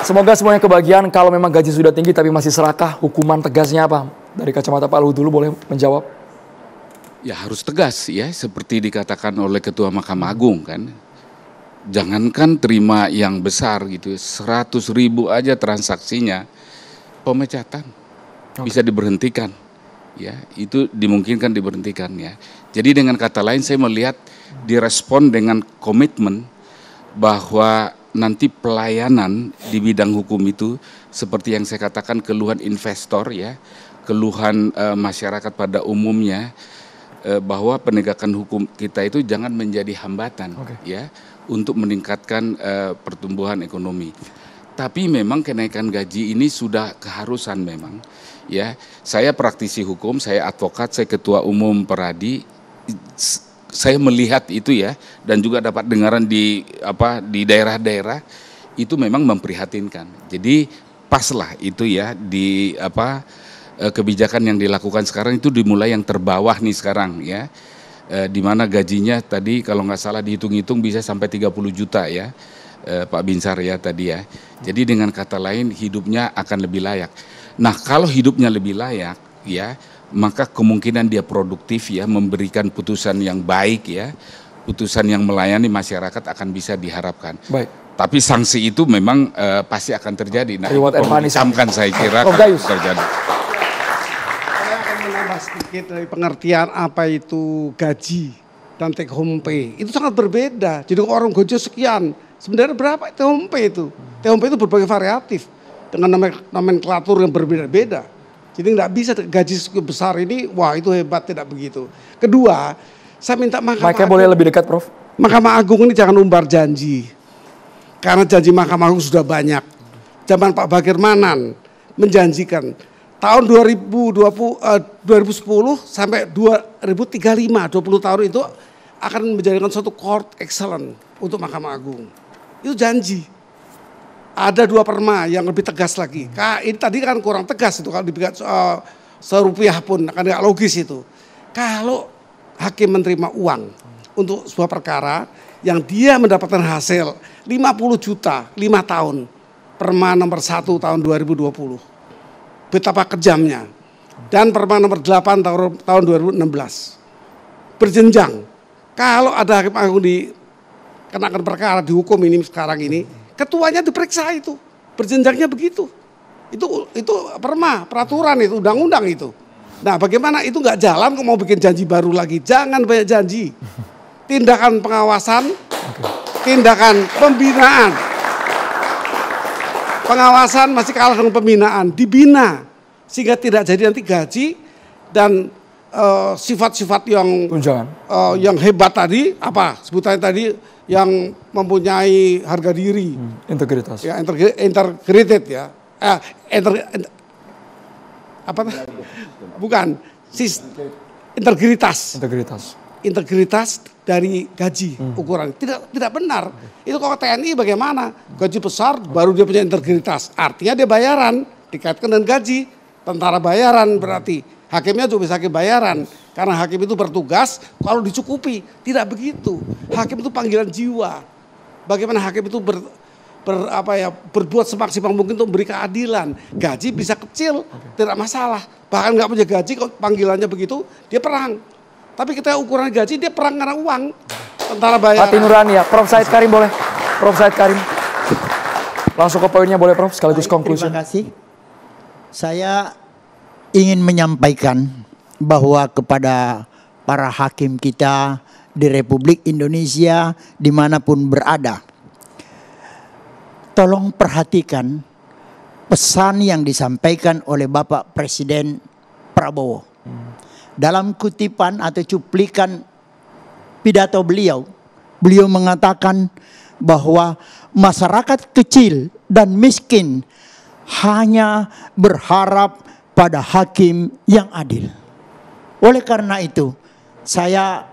Semoga semuanya kebagian. Kalau memang gaji sudah tinggi tapi masih serakah, hukuman tegasnya apa? Dari kacamata Pak Luhut dulu boleh menjawab. Ya harus tegas ya, seperti dikatakan oleh Ketua Mahkamah Agung kan. Jangankan terima yang besar gitu, 100.000 aja transaksinya, pemecatan bisa diberhentikan. Ya, itu dimungkinkan diberhentikan ya. Jadi dengan kata lain saya melihat direspon dengan komitmen bahwa nanti pelayanan di bidang hukum itu seperti yang saya katakan, keluhan investor ya, keluhan masyarakat pada umumnya, bahwa penegakan hukum kita itu jangan menjadi hambatan ya untuk meningkatkan pertumbuhan ekonomi. Tapi memang kenaikan gaji ini sudah keharusan memang. Ya, saya praktisi hukum, saya advokat, saya ketua umum Peradi. Saya melihat itu ya, dan juga dapat dengaran di daerah-daerah itu memang memprihatinkan. Jadi paslah itu ya di kebijakan yang dilakukan sekarang itu dimulai yang terbawah nih sekarang ya. Di mana gajinya tadi kalau nggak salah dihitung-hitung bisa sampai 30 juta ya, Pak Binsar ya tadi ya. Jadi dengan kata lain hidupnya akan lebih layak. Nah kalau hidupnya lebih layak ya, maka kemungkinan dia produktif ya, memberikan putusan yang baik ya, putusan yang melayani masyarakat akan bisa diharapkan. Baik. Tapi sanksi itu memang pasti akan terjadi. Nah itu perlu disamkan saya kira akan terjadi. Saya akan menambah sedikit dari pengertian apa itu gaji dan take home pay. Itu sangat berbeda. Jadi orang gaji sekian, sebenarnya berapa take home pay itu? Take home pay itu berbagai variatif dengan nomenklatur yang berbeda-beda. Jadi nggak bisa gaji besar ini, wah itu hebat, tidak begitu. Kedua, saya minta Mahkamah Agung, boleh lebih dekat, Prof. Mahkamah Agung ini jangan umbar janji. Karena janji Mahkamah Agung sudah banyak. Zaman Pak Bagir Manan menjanjikan tahun 2010 sampai 2035, 20 tahun itu akan menjadikan suatu court excellent untuk Mahkamah Agung. Itu janji. Ada 2 perma yang lebih tegas lagi. Ini tadi kan kurang tegas itu kalau dibikin serupiah pun akan nggak logis itu. Kalau hakim menerima uang untuk sebuah perkara yang dia mendapatkan hasil 50 juta 5 tahun, perma nomor 1 tahun 2020. Betapa kejamnya. Dan perma nomor 8 tahun 2016. Berjenjang. Kalau ada hakim agung dikenakan perkara dihukum ini sekarang ini, ketuanya diperiksa itu, berjenjangnya begitu. Itu peraturan itu, undang-undang itu. Nah bagaimana itu nggak jalan kok mau bikin janji baru lagi? Jangan banyak janji. Tindakan pengawasan, tindakan pembinaan. Pengawasan masih kalah dengan pembinaan, dibina sehingga tidak jadi nanti gaji dan sifat-sifat yang hebat tadi, apa sebutannya tadi, yang mempunyai harga diri, integritas, ya integrated ya, integritas dari gaji ukuran tidak benar. Itu kalau TNI bagaimana, gaji besar baru dia punya integritas, artinya dia bayaran dikaitkan dengan gaji. Tentara bayaran berarti hakimnya juga bisa hakim bayaran. Karena hakim itu bertugas kalau dicukupi. Tidak begitu. Hakim itu panggilan jiwa. Bagaimana hakim itu berbuat semaksimal mungkin untuk memberi keadilan. Gaji bisa kecil, tidak masalah. Bahkan nggak punya gaji, kalau panggilannya begitu, dia perang. Tapi kita ukuran gaji, dia perang karena uang. Tentara bayaran. Hati nurani ya. Prof. Said Karim boleh. Prof. Said Karim. Langsung ke poinnya boleh, Prof. Sekaligus konklusi. Terima kasih. Saya ingin menyampaikan bahwa kepada para hakim kita di Republik Indonesia dimanapun berada, tolong perhatikan pesan yang disampaikan oleh Bapak Presiden Prabowo. Dalam kutipan atau cuplikan pidato beliau mengatakan bahwa masyarakat kecil dan miskin hanya berharap pada hakim yang adil. Oleh karena itu, saya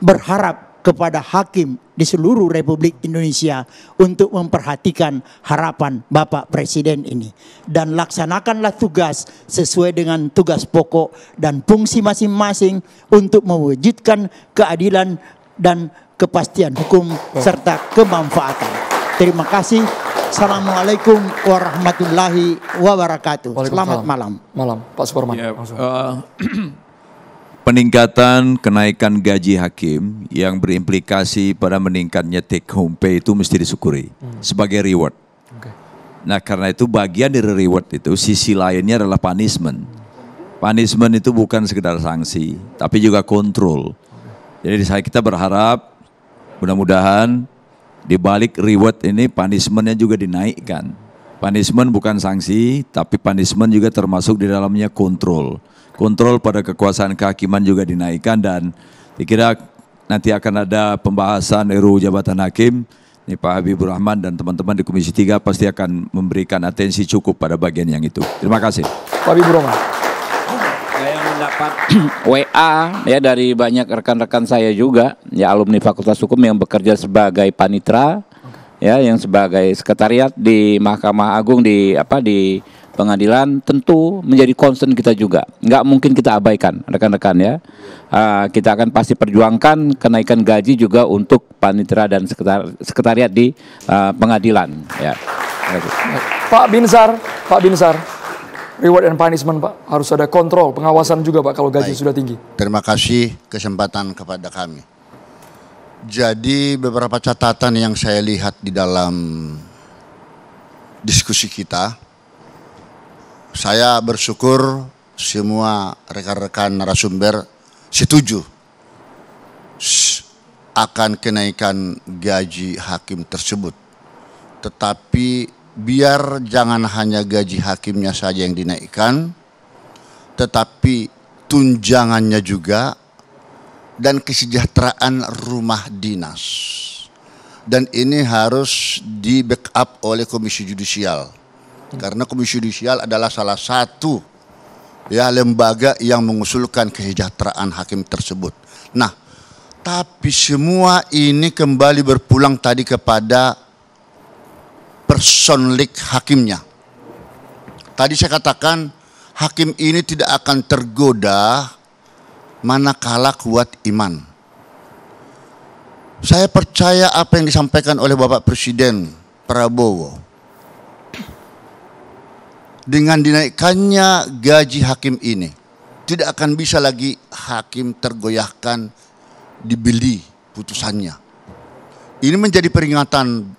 berharap kepada hakim di seluruh Republik Indonesia untuk memperhatikan harapan Bapak Presiden ini. Dan laksanakanlah tugas sesuai dengan tugas pokok dan fungsi masing-masing untuk mewujudkan keadilan dan kepastian hukum serta kemanfaatan. Terima kasih. Assalamualaikum warahmatullahi wabarakatuh. Selamat Waalaikumsalam. malam. Malam, Pak Suparman. Ya, Langsung. peningkatan kenaikan gaji hakim yang berimplikasi pada meningkatnya take home pay itu mesti disyukuri sebagai reward. Oke. Nah, karena itu bagian dari reward itu sisi lainnya adalah punishment. Punishment itu bukan sekedar sanksi, tapi juga kontrol. Jadi kita berharap mudah-mudahan di balik reward ini punishment-nya juga dinaikkan. Punishment bukan sanksi, tapi punishment juga termasuk di dalamnya kontrol. Kontrol pada kekuasaan kehakiman juga dinaikkan, dan dikira nanti akan ada pembahasan RUU jabatan hakim. Ini Pak Habibur Rahman dan teman-teman di Komisi 3 pasti akan memberikan atensi cukup pada bagian yang itu. Terima kasih. Pak Habibur Rahman. Saya mendapat WA ya dari banyak rekan-rekan saya juga, ya alumni Fakultas Hukum yang bekerja sebagai panitra, ya yang sebagai sekretariat di Mahkamah Agung di pengadilan, tentu menjadi concern kita juga. Nggak mungkin kita abaikan, rekan-rekan ya. Kita akan pasti perjuangkan kenaikan gaji juga untuk panitera dan sekretariat di pengadilan. Ya. Pak Binsar, reward and punishment Pak, harus ada kontrol, pengawasan juga Pak kalau gaji Baik. sudah tinggi. Terima kasih kesempatan kepada kami. Jadi beberapa catatan yang saya lihat di dalam diskusi kita, saya bersyukur semua rekan-rekan narasumber setuju akan kenaikan gaji hakim tersebut. Tetapi biar jangan hanya gaji hakimnya saja yang dinaikkan, tetapi tunjangannya juga dan kesejahteraan rumah dinas. Dan ini harus di backup oleh Komisi Yudisial. Karena Komisi Yudisial adalah salah satu lembaga yang mengusulkan kesejahteraan hakim tersebut. Nah, tapi semua ini kembali berpulang tadi kepada personlik hakimnya. Tadi saya katakan hakim ini tidak akan tergoda manakala kuat iman. Saya percaya apa yang disampaikan oleh Bapak Presiden Prabowo. Dengan dinaikkannya gaji hakim ini, tidak akan bisa lagi hakim tergoyahkan, dibeli putusannya. Ini menjadi peringatan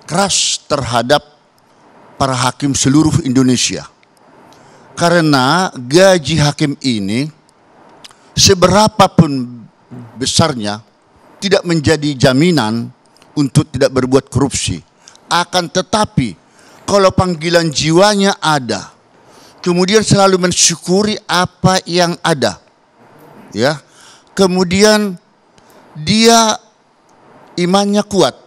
keras terhadap para hakim seluruh Indonesia. Karena gaji hakim ini, seberapapun besarnya, tidak menjadi jaminan untuk tidak berbuat korupsi. Akan tetapi, kalau panggilan jiwanya ada, kemudian selalu mensyukuri apa yang ada, ya, kemudian dia imannya kuat,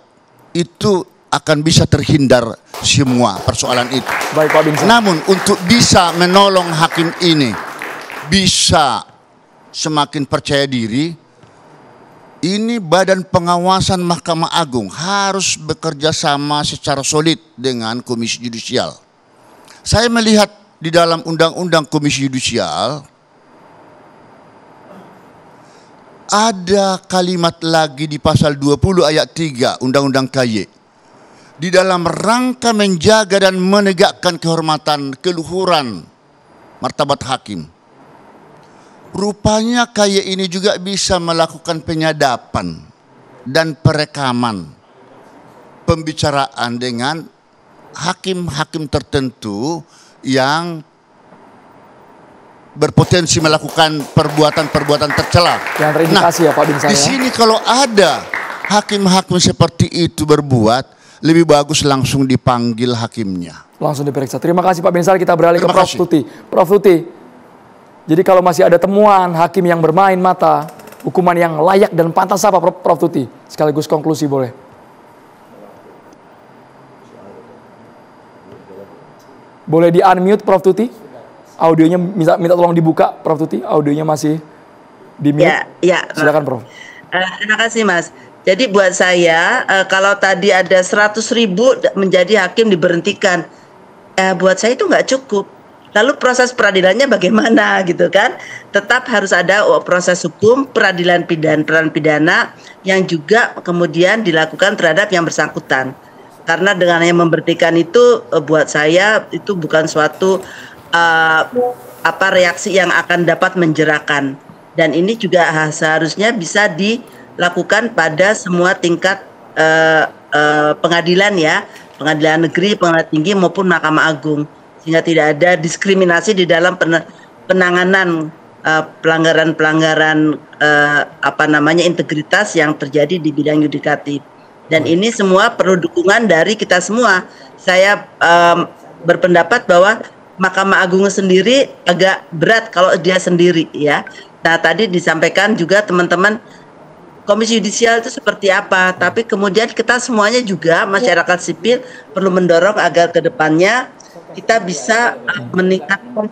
itu akan bisa terhindar semua persoalan itu. Baik Pak Binsar. Namun untuk bisa menolong hakim ini bisa semakin percaya diri, ini Badan Pengawasan Mahkamah Agung harus bekerja sama secara solid dengan Komisi Yudisial. Saya melihat di dalam Undang-Undang Komisi Yudisial ada kalimat lagi di pasal 20 ayat 3 Undang-Undang KY. Di dalam rangka menjaga dan menegakkan kehormatan, keluhuran, martabat hakim. Rupanya KY ini juga bisa melakukan penyadapan dan perekaman pembicaraan dengan hakim-hakim tertentu yang berpotensi melakukan perbuatan-perbuatan tercela. Yang terindikasi ya Pak Binsar. Di sini kalau ada hakim-hakim seperti itu berbuat, lebih bagus langsung dipanggil hakimnya. Langsung diperiksa. Terima kasih Pak Binsar. Kita beralih ke Terima Prof kasih. Tuti. Prof Tuti, jadi kalau masih ada temuan hakim yang bermain mata, hukuman yang layak dan pantas apa Prof Tuti? Sekaligus konklusi boleh. Boleh di-unmute Prof Tuti? Audionya minta tolong dibuka Prof Tuti. Audionya masih di-mute. Ya. Silakan Prof. Terima kasih Mas. Jadi buat saya kalau tadi ada 100.000 menjadi hakim diberhentikan, buat saya itu nggak cukup. Lalu proses peradilannya bagaimana gitu kan? Tetap harus ada proses hukum, peradilan pidana yang juga kemudian dilakukan terhadap yang bersangkutan. karena dengan yang memberhentikan itu buat saya itu bukan suatu reaksi yang akan dapat menjerahkan, dan ini juga seharusnya bisa dilakukan pada semua tingkat pengadilan ya, pengadilan negeri, pengadilan tinggi maupun Mahkamah Agung, sehingga tidak ada diskriminasi di dalam penanganan pelanggaran-pelanggaran integritas yang terjadi di bidang yudikatif. Dan ini semua perlu dukungan dari kita semua. Saya berpendapat bahwa Mahkamah Agung sendiri agak berat kalau dia sendiri ya. Nah, tadi disampaikan juga teman-teman Komisi Yudisial itu seperti apa, tapi kemudian kita semuanya juga masyarakat sipil perlu mendorong agar ke depannya kita bisa meningkatkan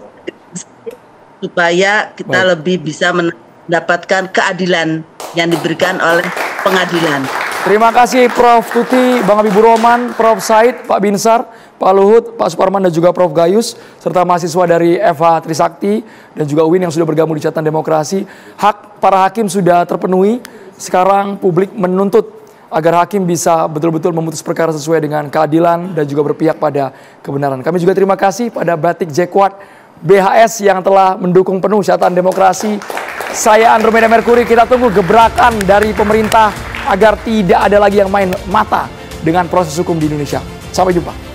supaya kita lebih bisa mendapatkan keadilan yang diberikan oleh pengadilan. Terima kasih Prof. Tuti, Bang Habibur Rahman, Prof. Said, Pak Binsar, Pak Luhut, Pak Suparman, dan juga Prof. Gayus, serta mahasiswa dari FH Trisakti dan juga UIN yang sudah bergabung di Catatan Demokrasi. Hak para hakim sudah terpenuhi. Sekarang publik menuntut agar hakim bisa betul-betul memutus perkara sesuai dengan keadilan dan juga berpihak pada kebenaran. Kami juga terima kasih pada Batik Jekwat BHS yang telah mendukung penuh Catatan Demokrasi. Saya Andromeda Mercury, kita tunggu gebrakan dari pemerintah agar tidak ada lagi yang main mata dengan proses hukum di Indonesia. Sampai jumpa.